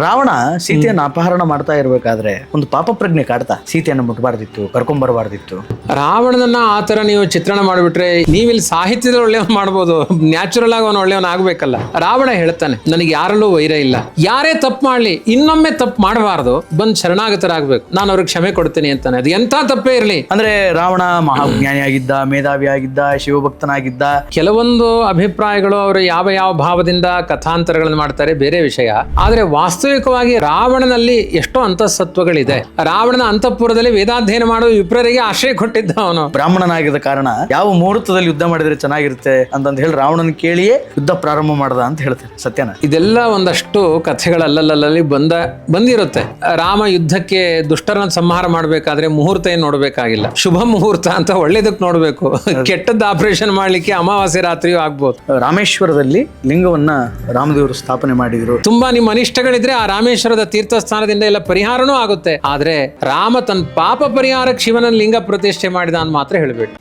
ರಾವಣ ಸೀತೆಯನ್ನು ಅಪಹರಣ ಮಾಡ್ತಾ ಇರ್ಬೇಕಾದ್ರೆ ಒಂದು ಪಾಪ ಪ್ರಜ್ಞೆ ಕಾಡ್ತಾ ಸೀತೆಯನ್ನು ಮುಟ್ಬಾರ್ದಿತ್ತು, ಕರ್ಕೊಂಬರ್ಬಾರ್ದಿತ್ತು. ರಾವಣನನ್ನ ಆತರ ನೀವು ಚಿತ್ರಣ ಮಾಡಿಬಿಟ್ರೆ ನೀವಿಲ್ಲಿ ಸಾಹಿತ್ಯದಲ್ಲಿ ಒಳ್ಳೆಯವನ್ ಮಾಡ್ಬೋದು, ನ್ಯಾಚುರಲ್ ಆಗಿ ಅವನು ಒಳ್ಳೆಯವನ್ ಆಗ್ಬೇಕಲ್ಲ. ರಾವಣ ಹೇಳ್ತಾನೆ ನನಗೆ ಯಾರಲ್ಲೂ ವೈರ ಇಲ್ಲ, ಯಾರೇ ತಪ್ಪು ಮಾಡ್ಲಿ ಇನ್ನೊಮ್ಮೆ ತಪ್ಪು ಮಾಡಬಾರ್ದು, ಬಂದ್ ಶರಣಾಗತರಾಗ್ಬೇಕು, ನಾನು ಅವ್ರಿಗೆ ಕ್ಷಮೆ ಕೊಡ್ತೀನಿ ಅಂತಾನೆ. ಅದು ಎಂತ ತಪ್ಪೇ ಇರ್ಲಿ. ಅಂದ್ರೆ ರಾವಣ ಮಹಾಜ್ಞಾನಿಯಾಗಿದ್ದ, ಮೇಧಾವಿಯಾಗಿದ್ದ, ಶಿವಭಕ್ತನಾಗಿದ್ದ. ಕೆಲವೊಂದು ಅಭಿಪ್ರಾಯಗಳು ಅವರು ಯಾವ ಯಾವ ಭಾವದಿಂದ ಕಥಾಂತರಗಳನ್ನು ಮಾಡ್ತಾರೆ ಬೇರೆ ವಿಷಯ. ಆದ್ರೆ ವಾಸ್ತವಿಕವಾಗಿ ರಾವಣನಲ್ಲಿ ಎಷ್ಟೋ ಅಂತಃಸತ್ವಗಳಿದೆ. ರಾವಣನ ಅಂತಃಪುರದಲ್ಲಿ ವೇದಾಧ್ಯಯನ ಮಾಡುವ ವಿಪ್ರರಿಗೆ ಆಶ್ರಯ ಕೊಟ್ಟಿದ್ದ ಅವನು. ಬ್ರಾಹ್ಮಣನಾಗಿದ್ದ ಕಾರಣ ಯಾವ ಮುಹೂರ್ತದಲ್ಲಿ ಯುದ್ಧ ಮಾಡಿದ್ರೆ ಚೆನ್ನಾಗಿರುತ್ತೆ ಅಂತಂದು ಹೇಳಿ ರಾವಣನ ಕೇಳಿಯೇ ಯುದ್ಧ ಪ್ರಾರಂಭ ಮಾಡ್ದ ಅಂತ ಹೇಳ್ತಾರೆ. ಸತ್ಯನ? ಇದೆಲ್ಲ ಒಂದಷ್ಟು ಕಥೆಗಳಲ್ಲಲ್ಲಿ ಬಂದಿರುತ್ತೆ. ರಾಮ ಯುದ್ಧಕ್ಕೆ ದುಷ್ಟರನ್ನ ಸಂಹಾರ ಮಾಡ್ಬೇಕಾದ್ರೆ ಮುಹೂರ್ತ ಏನ್ ನೋಡ್ಬೇಕಾಗಿಲ್ಲ, ಶುಭ ಮುಹೂರ್ತ ಅಂತ ಒಳ್ಳೇದಕ್ಕೆ ನೋಡ್ಬೇಕು. ಕೆಟ್ಟದ್ದು ಆಪರೇಷನ್ ಮಾಡ್ಲಿಕ್ಕೆ ಅಮಾವಾಸ್ಯೆ ರಾತ್ರಿಯೂ ಆಗ್ಬೋದು. ರಾಮೇಶ್ವರದಲ್ಲಿ ಲಿಂಗವನ್ನ ರಾಮದೇವರು ಸ್ಥಾಪನೆ ಮಾಡಿದ್ರು. ತುಂಬಾ ನಿಮ್ಮ ಅನಿಷ್ಟಗಳಿದ್ರೆ ಆ ರಾಮೇಶ್ವರದ ತೀರ್ಥಸ್ಥಾನದಿಂದ ಎಲ್ಲ ಪರಿಹಾರನೂ ಆಗುತ್ತೆ. ಆದ್ರೆ ರಾಮ ತನ್ನ ಪಾಪ ಪರಿಹಾರಕ್ಕೆ ಶಿವನ ಲಿಂಗ ಪ್ರತಿಷ್ಠೆ ಮಾಡಿದ ಅಂತ ಮಾತ್ರ ಹೇಳ್ಬೇಕು.